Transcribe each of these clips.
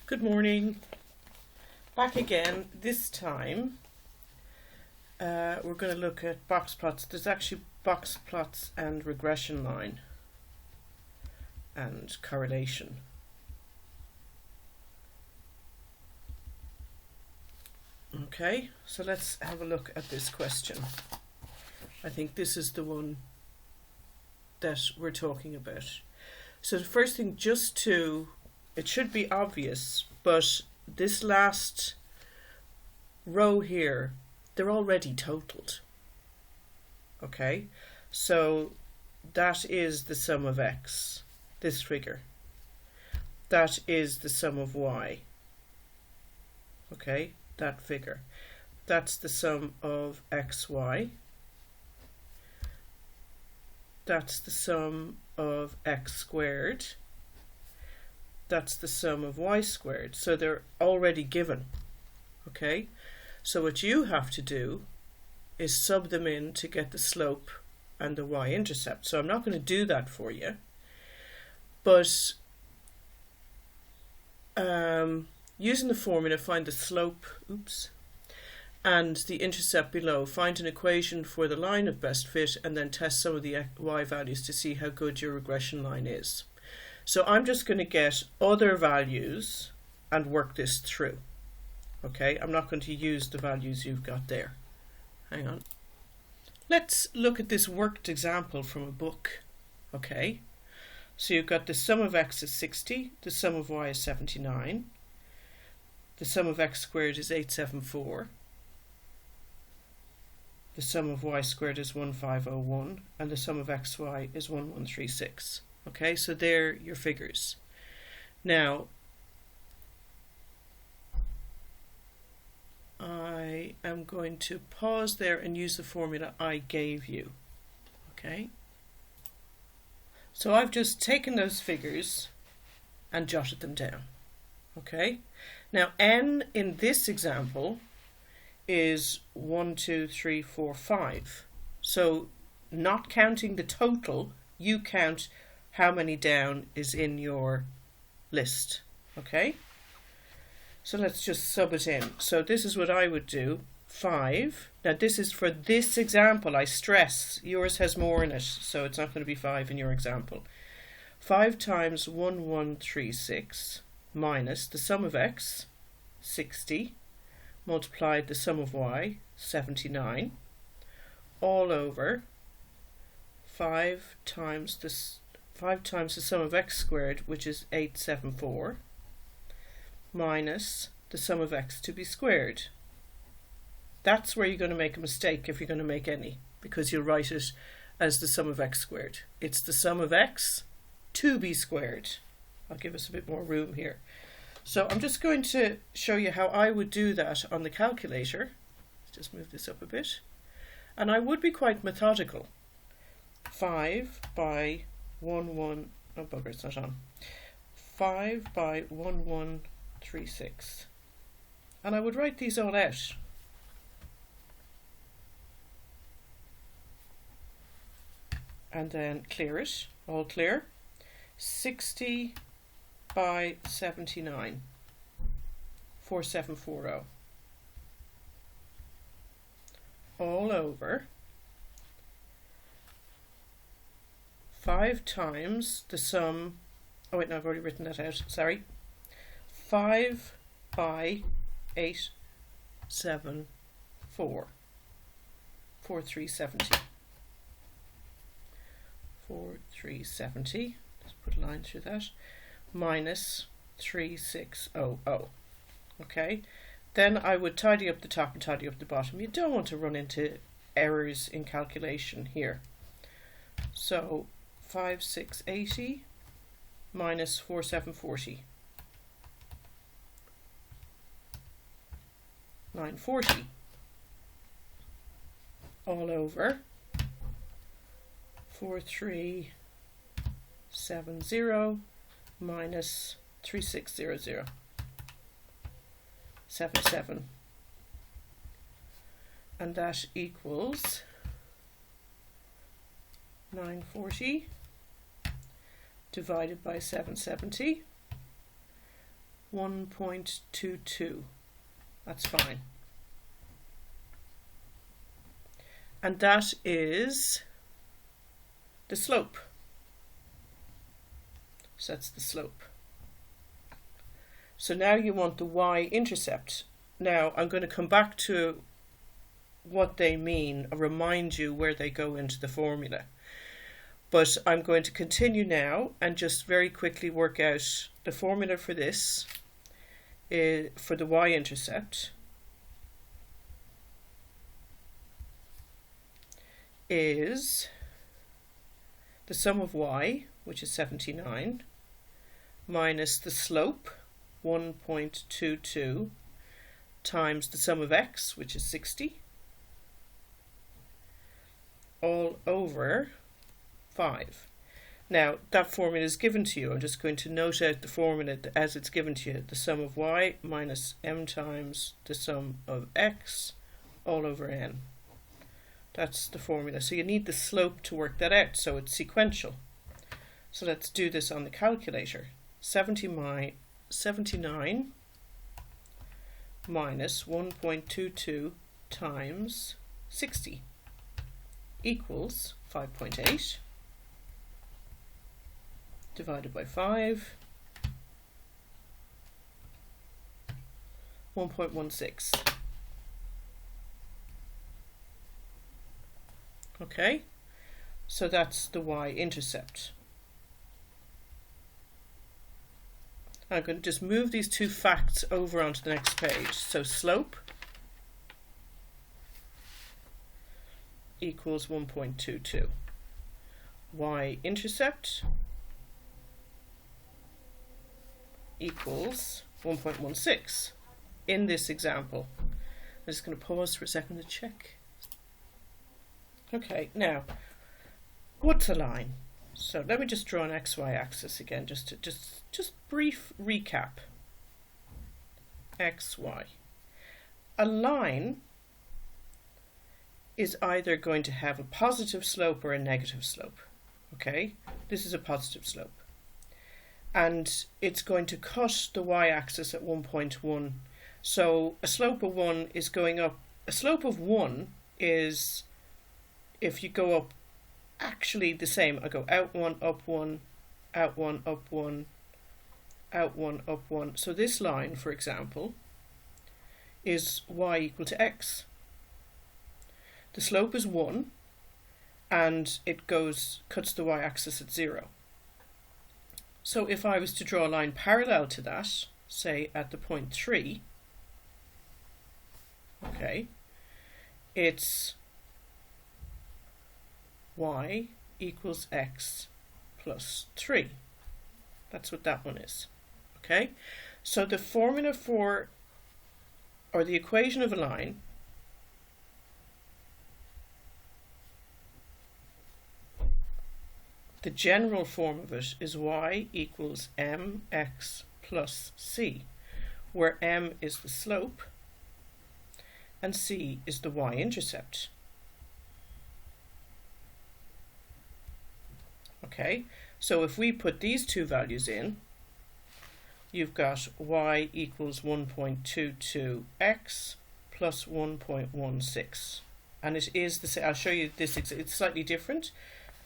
Good morning. Back again. This time we're going to look at box plots. There's actually box plots and regression line and correlation. Okay, so let's have a look at this question. I think this is the one that we're talking about. So the first thing, it should be obvious, but this last row here, they're already totaled. Okay, so that is the sum of x, this figure. That is the sum of y. Okay, that figure. That's the sum of xy. That's the sum of x squared. That's the sum of y squared. So they're already given. Okay, so what you have to do is sub them in to get the slope and the y-intercept. So I'm not going to do that for you, but using the formula, find the slope, and the intercept below, find an equation for the line of best fit, and then test some of the y values to see how good your regression line is. So I'm just going to get other values and work this through. Okay, I'm not going to use the values you've got there. Hang on. Let's look at this worked example from a book. Okay, so you've got the sum of x is 60, the sum of y is 79, the sum of x squared is 874, the sum of y squared is 1501, and the sum of xy is 1136. Okay, so they're your figures. Now, I am going to pause there and use the formula I gave you. Okay, so I've just taken those figures and jotted them down. Okay, now n in this example is 1, 2, 3, 4, 5. So not counting the total, you count how many down is in your list. Okay, so let's just sub it in. So this is what I would do. 5. Now this is for this example. I stress yours has more in it, so it's not going to be 5 in your example. 5 times 1136 minus the sum of x, 60, multiplied the sum of y, 79, all over 5 times the sum of x squared, which is 874, minus the sum of x to be squared. That's where you're going to make a mistake if you're going to make any, because you'll write it as the sum of x squared. It's the sum of x to be squared. I'll give us a bit more room here. So I'm just going to show you how I would do that on the calculator. Let's just move this up a bit. And I would be quite methodical. 5 by 1, oh bugger, it's not on. 5 by 1136. And I would write these all out. And then clear it, all clear. 60 by 79, 4740. All over 5 times the sum, oh wait, no, I've already written that out, sorry. 5 by 874, 4370. 4370, just put a line through that, minus 3600. Okay, then I would tidy up the top and tidy up the bottom. You don't want to run into errors in calculation here. So 5680 minus 4740, 940, all over 4370 minus 3600, 77, and that equals 940 divided by 770, 1.22. That's fine. And that is the slope. So that's the slope. So now you want the y-intercept. Now I'm going to come back to what they mean, remind you where they go into the formula. But I'm going to continue now and just very quickly work out the formula for this, for the y-intercept is the sum of y, which is 79, minus the slope, 1.22, times the sum of x, which is 60, all over 5. Now that formula is given to you. I'm just going to note out the formula as it's given to you. The sum of y minus m times the sum of x all over n. That's the formula. So you need the slope to work that out, so it's sequential. So let's do this on the calculator. 79 minus 1.22 times 60 equals 5.8 divided by 5, 1.16. Okay, so that's the y-intercept. I'm going to just move these two facts over onto the next page. So slope equals 1.22. Y-intercept equals 1.16 in this example. I'm just going to pause for a second to check. Okay, now what's a line? So let me just draw an xy axis again, just brief recap. XY. A line is either going to have a positive slope or a negative slope. Okay, this is a positive slope. And it's going to cut the y-axis at 1.1. So a slope of 1 is going up. A slope of 1 is, if you go up, actually the same. I go out 1, up 1, out 1, up 1, out 1, up 1. So this line, for example, is y equal to x. The slope is 1, and it cuts the y-axis at 0. So if I was to draw a line parallel to that, say at the point 3, okay, it's y equals x plus 3. That's what that one is. Okay, so the formula for, or the equation of a line, the general form of it is y equals mx plus c, where m is the slope and c is the y-intercept. Okay, so if we put these two values in, you've got y equals 1.22x plus 1.16. And it is the same. I'll show you this. It's slightly different.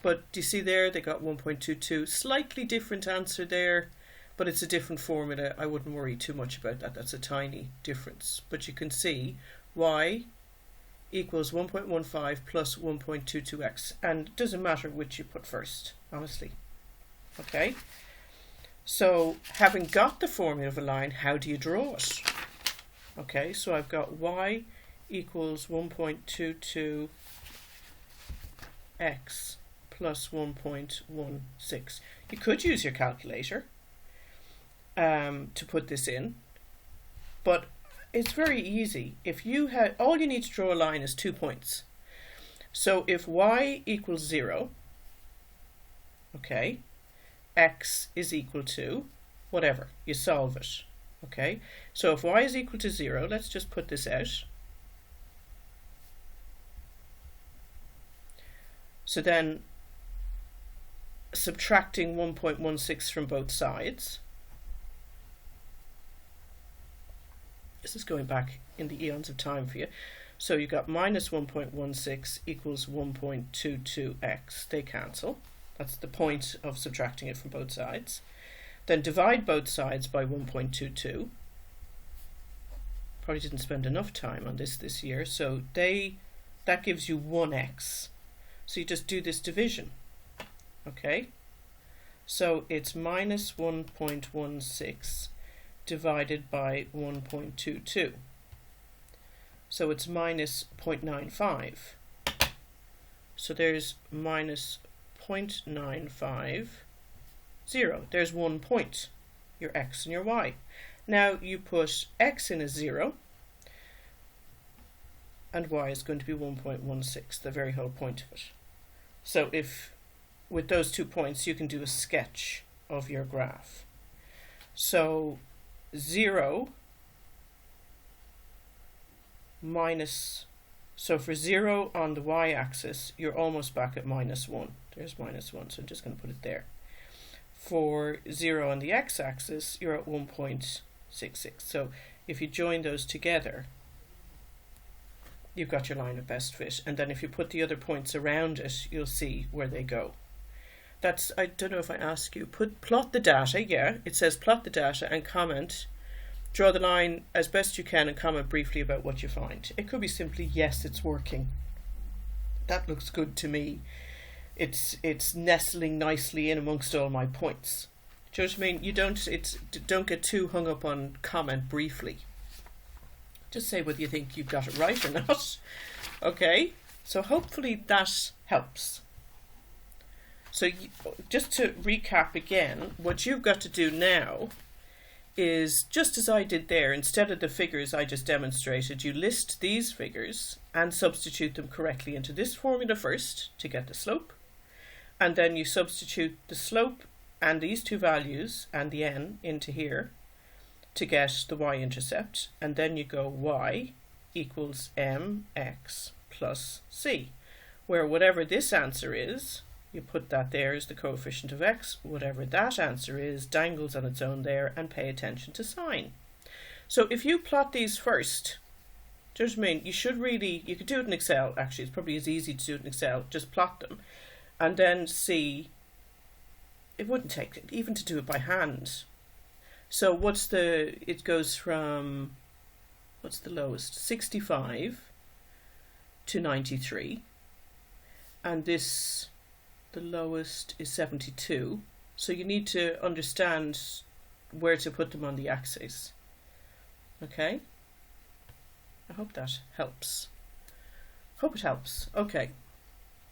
But do you see there, they got 1.22. Slightly different answer there, but it's a different formula. I wouldn't worry too much about that. That's a tiny difference. But you can see y equals 1.15 plus 1.22x. And it doesn't matter which you put first, honestly. Okay? So, having got the formula of a line, how do you draw it? Okay, so I've got y equals 1.22x plus 1.16. You could use your calculator to put this in, but it's very easy. If you had, all you need to draw a line is 2 points. So if y equals 0, okay, x is equal to whatever, you solve it. Okay, so if y is equal to 0, let's just put this out. So then subtracting 1.16 from both sides, this is going back in the eons of time for you. So you got minus 1.16 equals 1.22x. They cancel. That's the point of subtracting it from both sides. Then divide both sides by 1.22. Probably didn't spend enough time on this year. So that gives you 1x. So you just do this division. Okay? So it's minus 1.16 divided by 1.22. So it's minus 0.95. So there's minus 0.95, 0. There's 1 point, your x and your y. Now you put x in as 0, and y is going to be 1.16, the very whole point of it. So if, with those 2 points, you can do a sketch of your graph. So 0 minus, so for 0 on the y-axis, you're almost back at minus 1. There's minus 1, so I'm just going to put it there. For 0 on the x-axis, you're at 1.66. So if you join those together, you've got your line of best fit. And then if you put the other points around it, you'll see where they go. That's, I don't know if I ask you, plot the data. Yeah, it says plot the data and comment. Draw the line as best you can and comment briefly about what you find. It could be simply, yes, it's working. That looks good to me. It's nestling nicely in amongst all my points. Do you know what I mean? You don't get too hung up on comment briefly. Just say whether you think you've got it right or not. Okay, so hopefully that helps. So just to recap again, what you've got to do now is, just as I did there, instead of the figures I just demonstrated, you list these figures and substitute them correctly into this formula first to get the slope. And then you substitute the slope and these two values and the n into here to get the y-intercept. And then you go y equals mx plus c, where whatever this answer is, you put that there as the coefficient of x. Whatever that answer is dangles on its own there, and pay attention to sign. So if you plot these first, do you know what I mean? You should really, you could do it in Excel actually, it's probably as easy to do it in Excel, just plot them and then see, it wouldn't take, even to do it by hand. So it goes from, what's the lowest? 65 to 93, and this, the lowest is 72. So you need to understand where to put them on the axis. Okay? I hope that helps. Hope it helps. Okay.